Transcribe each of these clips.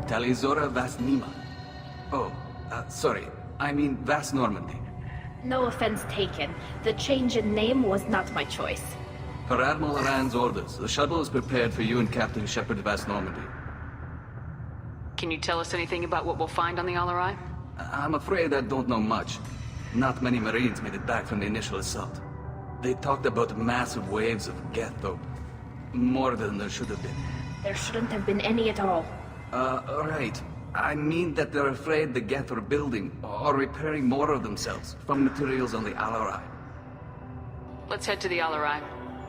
Talizora Vasnima. Oh, sorry. I mean Vas Normandy. No offense taken. The change in name was not my choice. Per Admiral Rand's orders, the shuttle is prepared for you and Captain Shepard Vas Normandy. Can you tell us anything about what we'll find on the Alarai? I'm afraid I don't know much. Not many Marines made it back from the initial assault. They talked about massive waves of ghetto. More than there should have been. There shouldn't have been any at all. Right. I mean that they're afraid the ghetto are building or repairing more of themselves from materials on the Alarai. Let's head to the Alarai.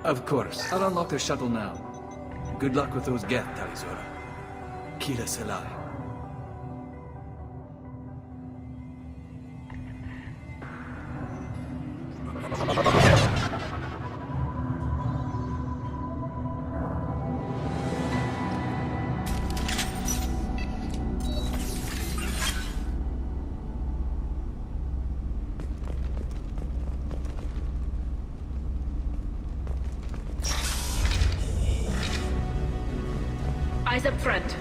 Of course. I'll unlock the shuttle now. Good luck with those geth, Talizora. Kira Selai. Eyes up front.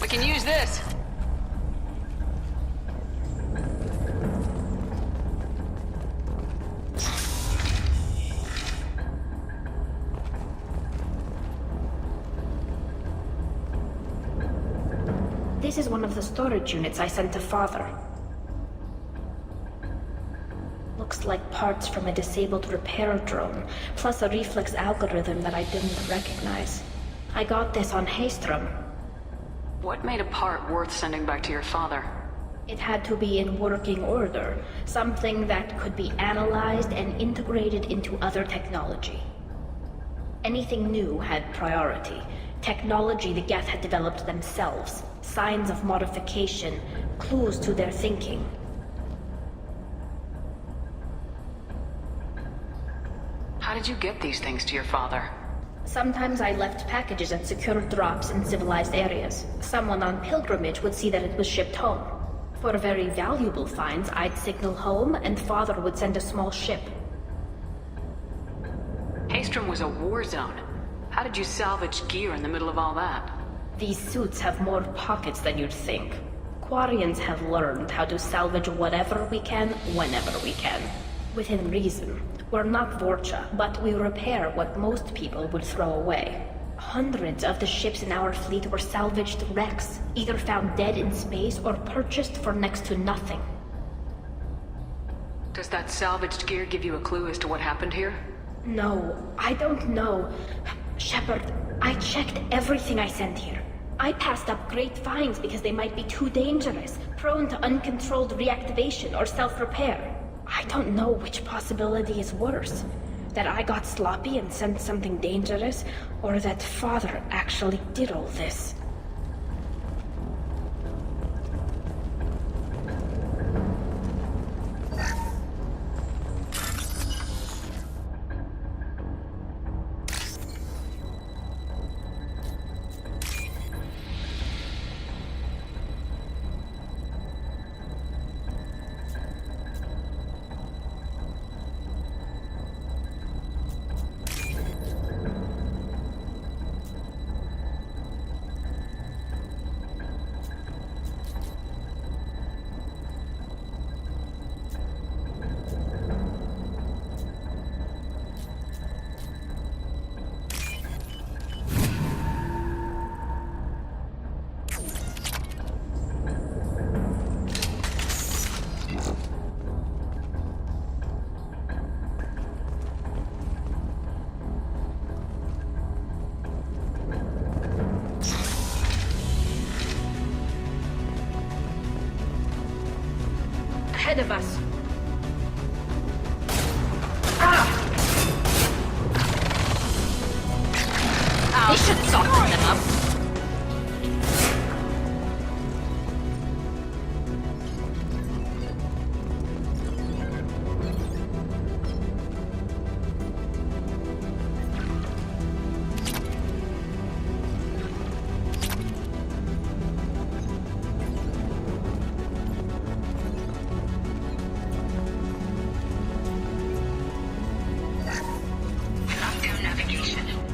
We can use this. This is one of the storage units I sent to Father. Looks like parts from a disabled repair drone, plus a reflex algorithm that I didn't recognize. I got this on Haystrom. What made a part worth sending back to your father? It had to be in working order, something that could be analyzed and integrated into other technology. Anything new had priority. Technology the Geth had developed themselves, signs of modification, clues to their thinking. How did you get these things to your father? Sometimes I left packages at secure drops in civilized areas. Someone on pilgrimage would see that it was shipped home. For very valuable finds, I'd signal home, and Father would send a small ship. Haystrom was a war zone. How did you salvage gear in the middle of all that? These suits have more pockets than you'd think. Quarians have learned how to salvage whatever we can, whenever we can. Within reason. We're not Vorcha, but we repair what most people would throw away. Hundreds of the ships in our fleet were salvaged wrecks, either found dead in space or purchased for next to nothing. Does that salvaged gear give you a clue as to what happened here? No, I don't know. Shepard, I checked everything I sent here. I passed up great finds because they might be too dangerous, prone to uncontrolled reactivation or self-repair. I don't know which possibility is worse. That I got sloppy and sent something dangerous, or that Father actually did all this. Ahead of us. They should soften them up.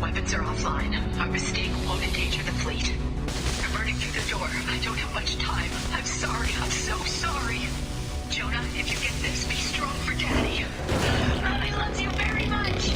Weapons are offline. Our mistake won't endanger the fleet. I'm burning through the door. I don't have much time. I'm sorry. I'm so sorry. Jonah, if you get this, be strong for Daddy. I love you very much.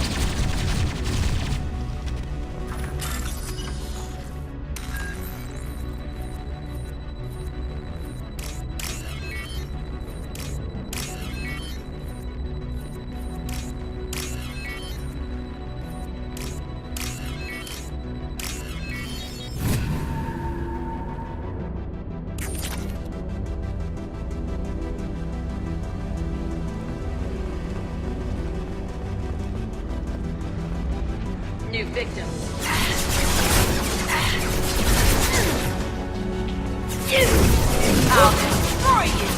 New victim. I'll destroy you!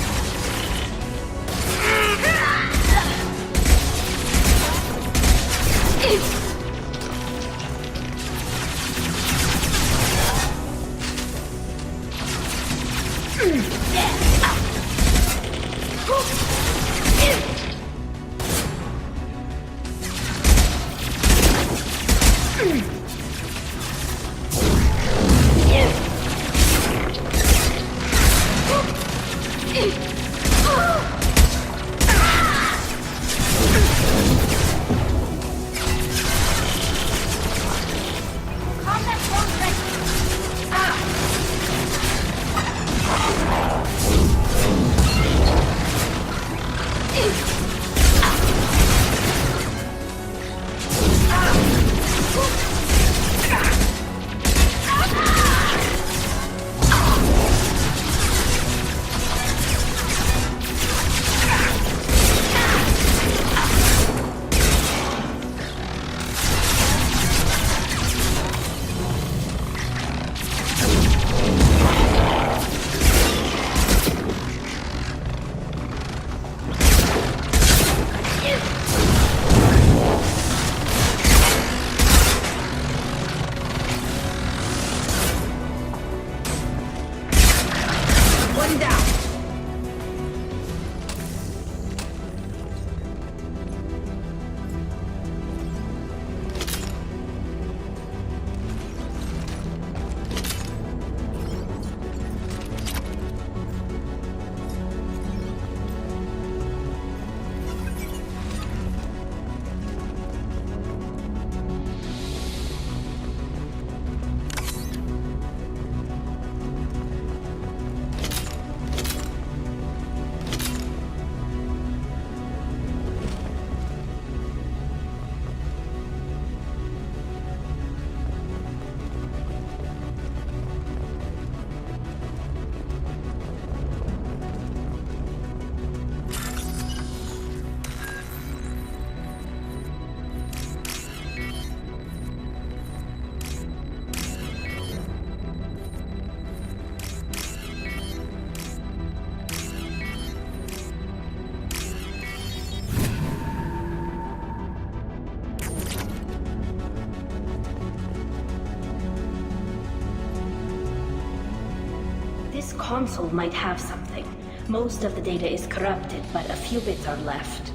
This console might have something. Most of the data is corrupted, but a few bits are left.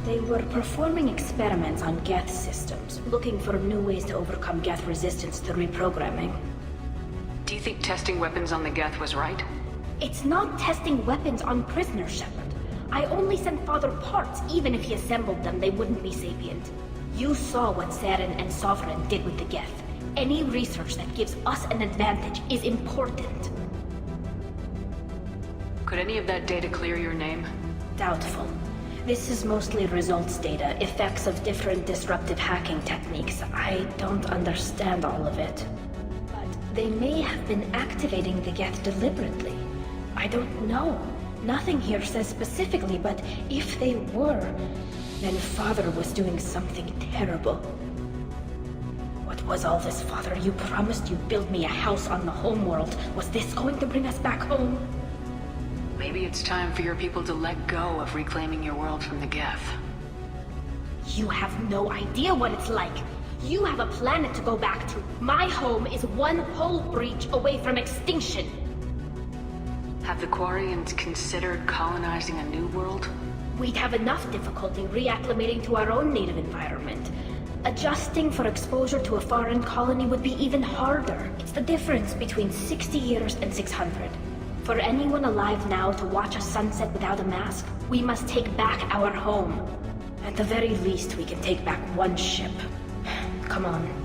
They were performing experiments on geth systems, looking for new ways to overcome geth resistance to reprogramming. Do you think testing weapons on the geth was right? It's not testing weapons on prisoners, Shepard. I only sent Father parts. Even if he assembled them, they wouldn't be sapient. You saw what Saren and Sovereign did with the geth. Any research that gives us an advantage is important. Could any of that data clear your name? Doubtful. This is mostly results data, effects of different disruptive hacking techniques. I don't understand all of it. But they may have been activating the geth deliberately. I don't know. Nothing here says specifically, but if they were, then Father was doing something terrible. What was all this, Father? You promised you'd build me a house on the homeworld. Was this going to bring us back home? Maybe it's time for your people to let go of reclaiming your world from the geth. You have no idea what it's like. You have a planet to go back to. My home is one hull breach away from extinction. Have the Quarians considered colonizing a new world? We'd have enough difficulty reacclimating to our own native environment. Adjusting for exposure to a foreign colony would be even harder. It's the difference between 60 years and 600. For anyone alive now to watch a sunset without a mask, we must take back our home. At the very least, we can take back one ship. Come on.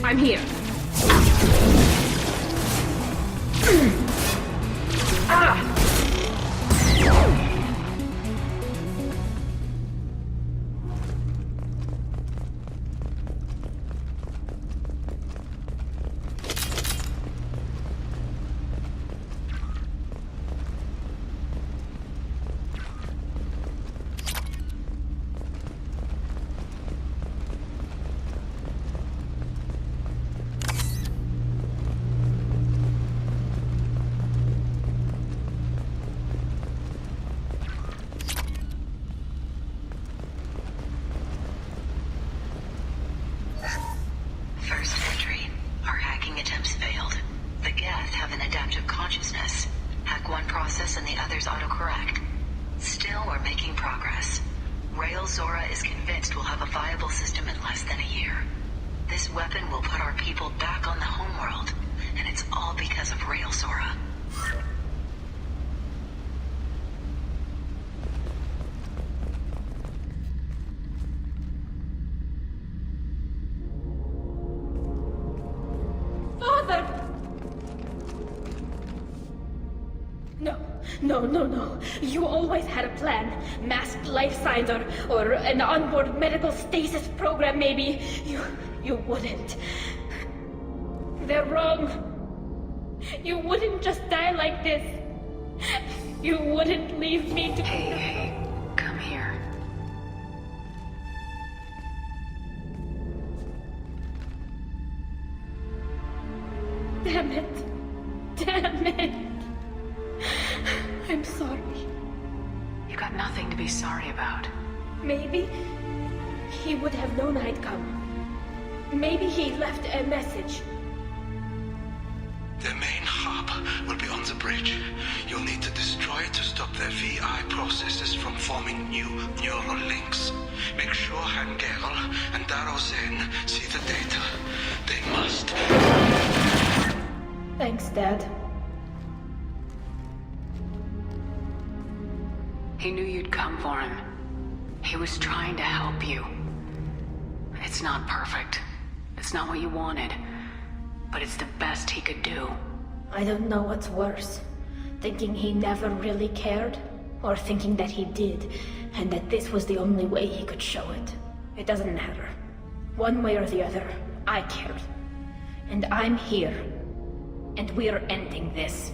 I'm here. No. You always had a plan. Masked life signs or an onboard medical stasis program, maybe. You wouldn't. They're wrong. You wouldn't just die like this. You wouldn't leave me to... Hey, come here. Damn it. I'm sorry. You got nothing to be sorry about. Maybe he would have known I'd come. Maybe he left a message. The main hub will be on the bridge. You'll need to destroy it to stop their VI processes from forming new neural links. Make sure Hangel and Darozen see the data. They must. Thanks, Dad. He knew you'd come for him. He was trying to help you. It's not perfect. It's not what you wanted. But it's the best he could do. I don't know what's worse. Thinking he never really cared, or thinking that he did, and that this was the only way he could show it. It doesn't matter. One way or the other, I cared. And I'm here. And we're ending this.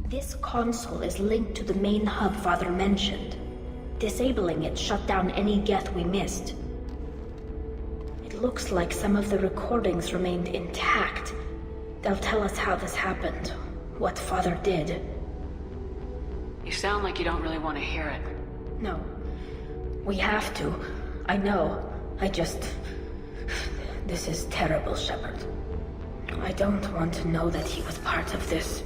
This console is linked to the main hub Father mentioned. Disabling it shut down any geth we missed. It looks like some of the recordings remained intact. They'll tell us how this happened, what Father did. You sound like you don't really want to hear it. No. We have to. I know. This is terrible, Shepard. I don't want to know that he was part of this.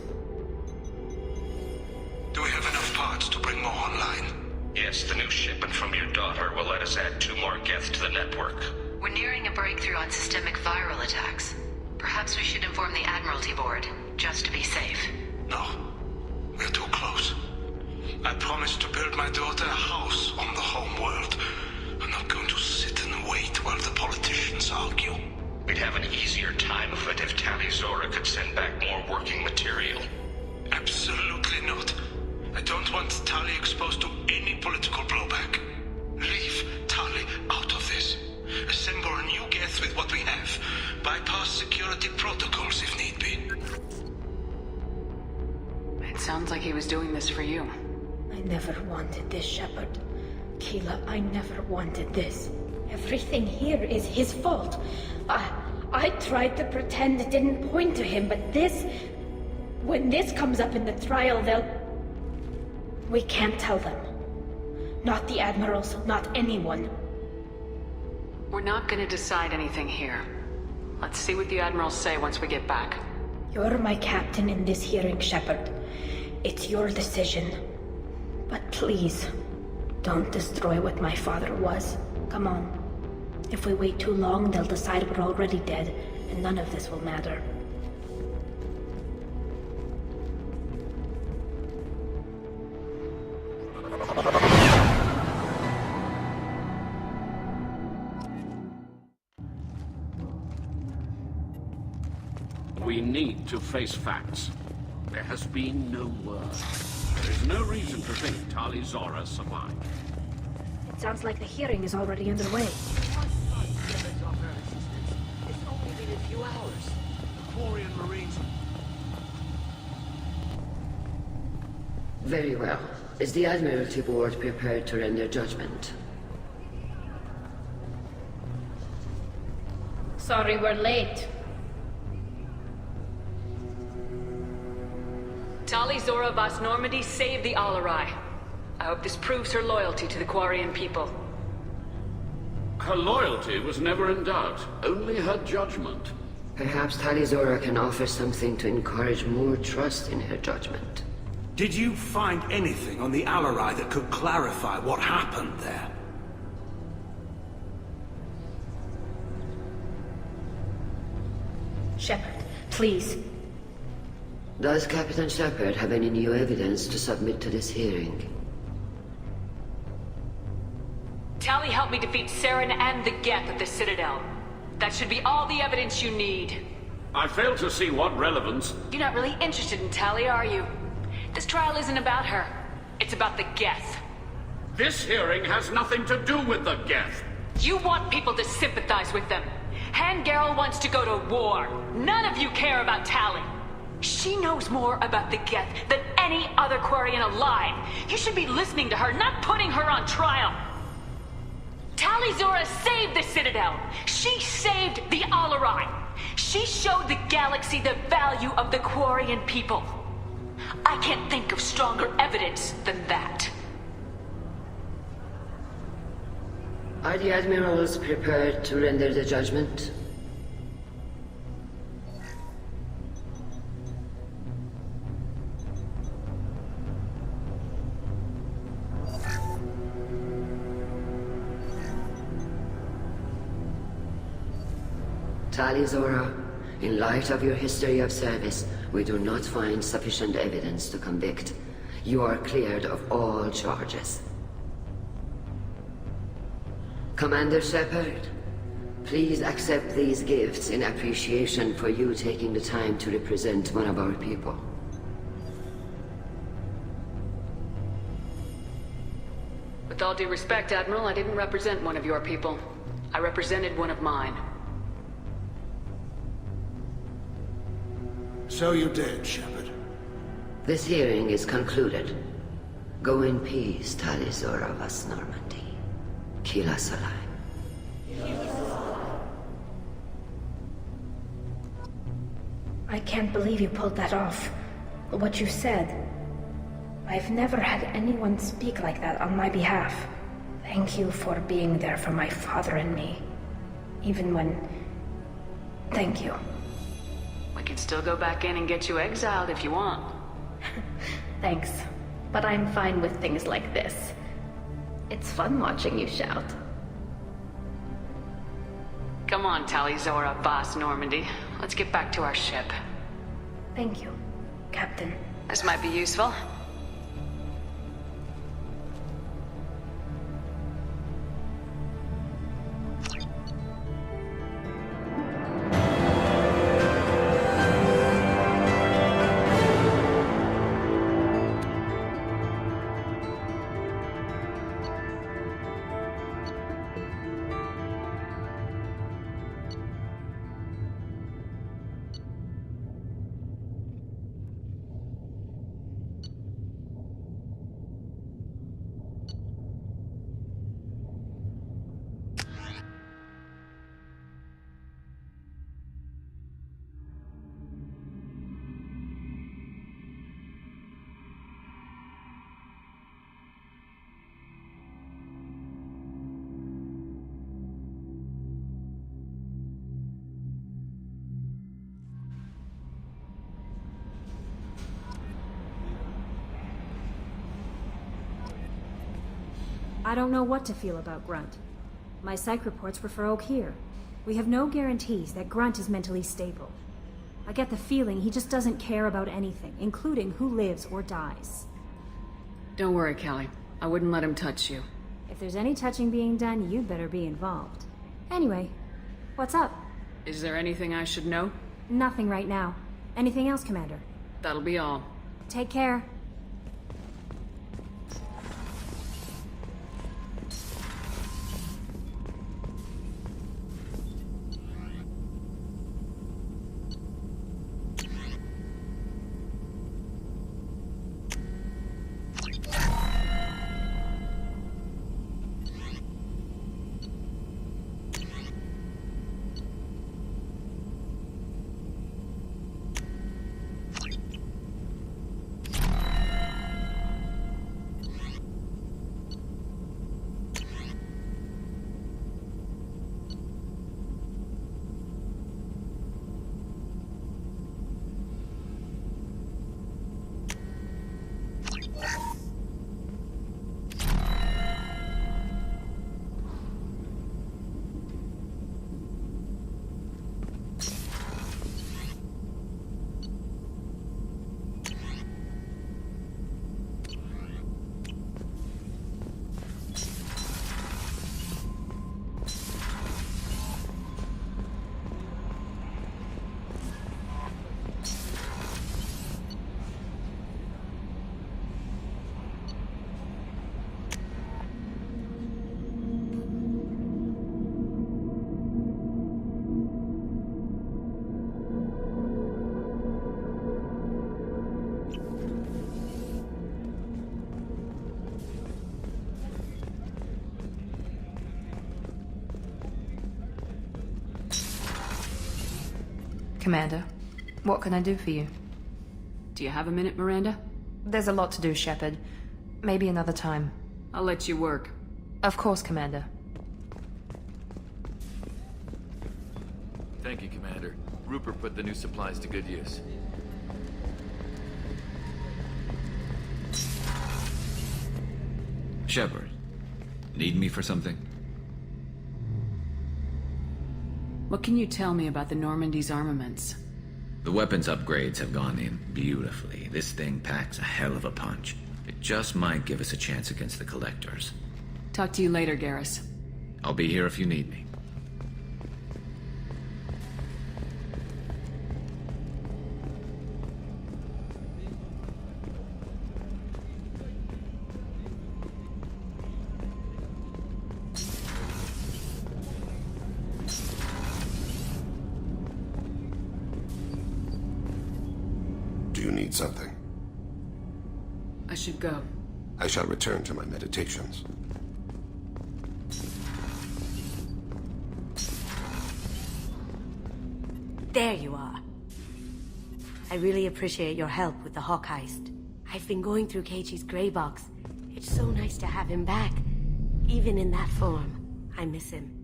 Do we have enough parts to bring more online? Yes, the new shipment from your daughter will let us add 2 more geth to the network. We're nearing a breakthrough on systemic viral attacks. Perhaps we should inform the Admiralty Board, just to be safe. No. We're too close. I promised to build my daughter a house on the home world. I'm not going to sit and wait while the politicians argue. We'd have an easier time of it if Tali Zora could send back more working material. Absolutely not. I don't want Tali exposed to any political blowback. Leave Tali out of this. Assemble a new geth with what we have. Bypass security protocols if need be. It sounds like he was doing this for you. I never wanted this, Shepard. Keela, I never wanted this. Everything here is his fault. I tried to pretend it didn't point to him, but this... When this comes up in the trial, we can't tell them. Not the admirals, not anyone. We're not gonna decide anything here. Let's see what the admirals say once we get back. You're my captain in this hearing, Shepard. It's your decision. But please, don't destroy what my father was. Come on. If we wait too long, they'll decide we're already dead, and none of this will matter. We need to face facts. There has been no word. There's no reason to think Tali Zora survived. It sounds like the hearing is already underway. It's only been a few hours. The Quarian Marines... Very well. Is the Admiralty Board prepared to render judgment? Sorry we're late. Tali Zora Vas Normandy saved the Alarai. I hope this proves her loyalty to the Quarian people. Her loyalty was never in doubt, only her judgment. Perhaps Tali Zora can offer something to encourage more trust in her judgment. Did you find anything on the Alarai that could clarify what happened there? Shepard, please. Does Captain Shepard have any new evidence to submit to this hearing? Tali helped me defeat Saren and the Geth at the Citadel. That should be all the evidence you need. I fail to see what relevance... You're not really interested in Tali, are you? This trial isn't about her. It's about the Geth. This hearing has nothing to do with the Geth. You want people to sympathize with them. Hangarel wants to go to war. None of you care about Tali. She knows more about the Geth than any other Quarian alive. You should be listening to her, not putting her on trial. Tali Zora saved the Citadel. She saved the Alarai. She showed the galaxy the value of the Quarian people. I can't think of stronger evidence than that. Are the Admirals prepared to render the judgment? Tali Zora, in light of your history of service, we do not find sufficient evidence to convict. You are cleared of all charges. Commander Shepard, please accept these gifts in appreciation for you taking the time to represent one of our people. With all due respect, Admiral, I didn't represent one of your people. I represented one of mine. So you did, Shepard. This hearing is concluded. Go in peace, Tali Zora Vas Normandy. Kila Salai. I can't believe you pulled that off. What you said. I've never had anyone speak like that on my behalf. Thank you for being there for my father and me. Even when... Thank you. We can still go back in and get you exiled if you want. Thanks. But I'm fine with things like this. It's fun watching you shout. Come on, Tali Zora Vas Normandy. Let's get back to our ship. Thank you, Captain. This might be useful. I don't know what to feel about Grunt. My psych reports refer Oak here. We have no guarantees that Grunt is mentally stable. I get the feeling he just doesn't care about anything, including who lives or dies. Don't worry, Callie. I wouldn't let him touch you. If there's any touching being done, you'd better be involved. Anyway, what's up? Is there anything I should know? Nothing right now. Anything else, Commander? That'll be all. Take care. Commander, what can I do for you? Do you have a minute, Miranda? There's a lot to do, Shepard. Maybe another time. I'll let you work. Of course, Commander. Thank you, Commander. Rupert put the new supplies to good use. Shepard, need me for something? What can you tell me about the Normandy's armaments? The weapons upgrades have gone in beautifully. This thing packs a hell of a punch. It just might give us a chance against the Collectors. Talk to you later, Garrus. I'll be here if you need me. Do you need something? I should go. I shall return to my meditations. There you are. I really appreciate your help with the Hawk heist. I've been going through Keiichi's gray box. It's so nice to have him back. Even in that form, I miss him.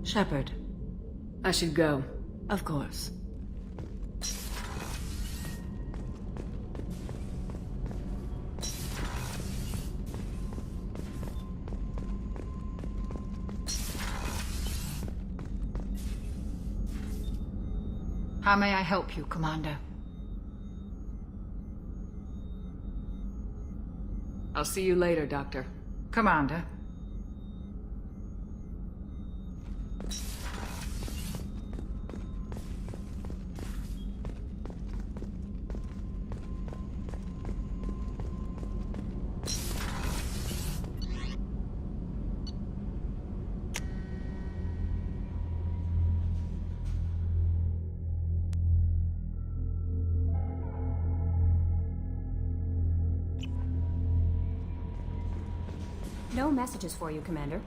Shepard. I should go. Of course. How may I help you, Commander? I'll see you later, Doctor. Commander. No messages for you, Commander.